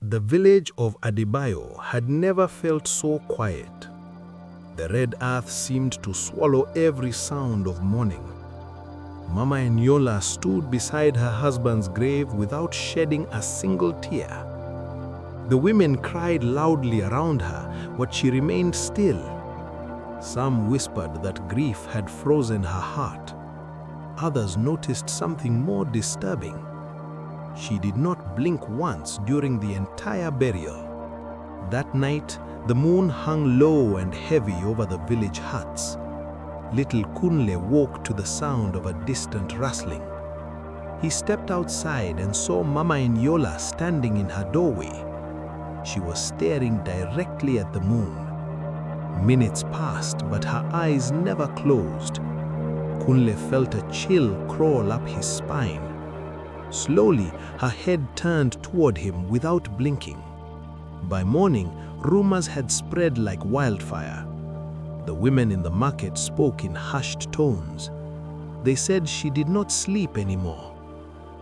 The village of Adebayo had never felt so quiet. The red earth seemed to swallow every sound of mourning. Mama Eniola stood beside her husband's grave without shedding a single tear. The women cried loudly around her, but she remained still. Some whispered that grief had frozen her heart. Others noticed something more disturbing. She did not blink once during the entire burial. That night, the moon hung low and heavy over the village huts. Little Kunle woke to the sound of a distant rustling. He stepped outside and saw Mama Eniola standing in her doorway. She was staring directly at the moon. Minutes passed, but her eyes never closed. Kunle felt a chill crawl up his spine. Slowly, her head turned toward him without blinking. By morning, rumors had spread like wildfire. The women in the market spoke in hushed tones. They said she did not sleep anymore.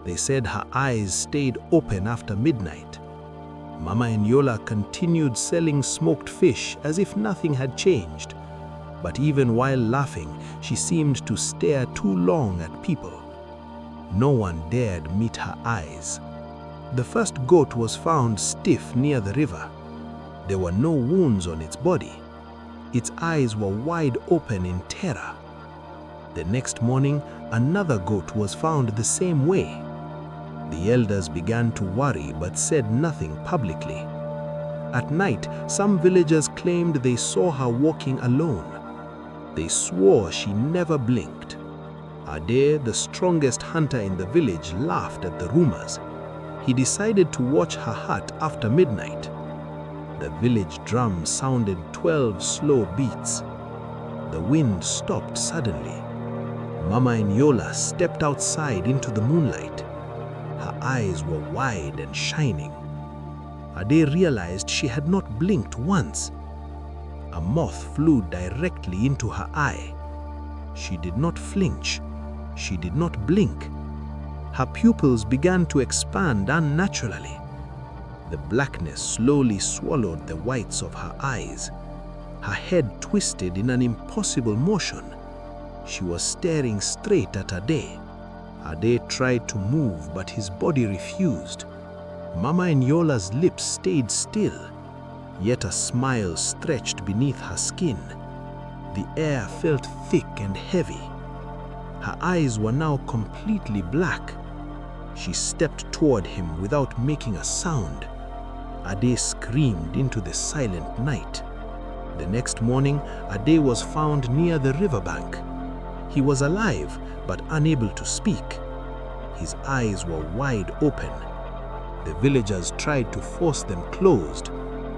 They said her eyes stayed open after midnight. Mama Eniola continued selling smoked fish as if nothing had changed. But even while laughing, she seemed to stare too long at people. No one dared meet her eyes. The first goat was found stiff near the river. There were no wounds on its body. Its eyes were wide open in terror. The next morning, another goat was found the same way. The elders began to worry but said nothing publicly. At night, some villagers claimed they saw her walking alone. They swore she never blinked. Ade, the strongest hunter in the village, laughed at the rumors. He decided to watch her hut after midnight. The village drum sounded 12 slow beats. The wind stopped suddenly. Mama Eniola stepped outside into the moonlight. Her eyes were wide and shining. Ade realized she had not blinked once. A moth flew directly into her eye. She did not flinch. She did not blink. Her pupils began to expand unnaturally. The blackness slowly swallowed the whites of her eyes. Her head twisted in an impossible motion. She was staring straight at Ade. Ade tried to move, but his body refused. Mama Eniola's lips stayed still, yet a smile stretched beneath her skin. The air felt thick and heavy. Her eyes were now completely black. She stepped toward him without making a sound. Ade screamed into the silent night. The next morning, Ade was found near the riverbank. He was alive, but unable to speak. His eyes were wide open. The villagers tried to force them closed.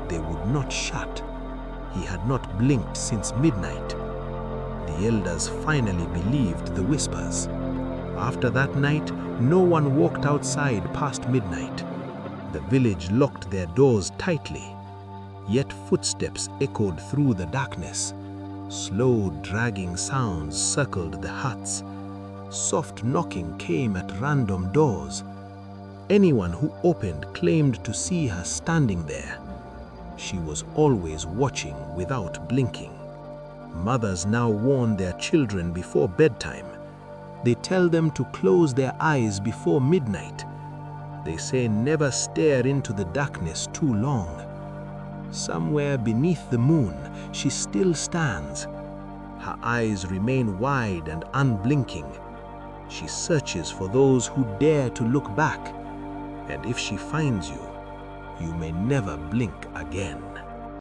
They would not shut. He had not blinked since midnight. The elders finally believed the whispers. After that night, no one walked outside past midnight. The village locked their doors tightly. Yet footsteps echoed through the darkness. Slow, dragging sounds circled the huts. Soft knocking came at random doors. Anyone who opened claimed to see her standing there. She was always watching without blinking. Mothers now warn their children before bedtime. They tell them to close their eyes before midnight. They say never stare into the darkness too long. Somewhere beneath the moon, she still stands. Her eyes remain wide and unblinking. She searches for those who dare to look back. And if she finds you, you may never blink again.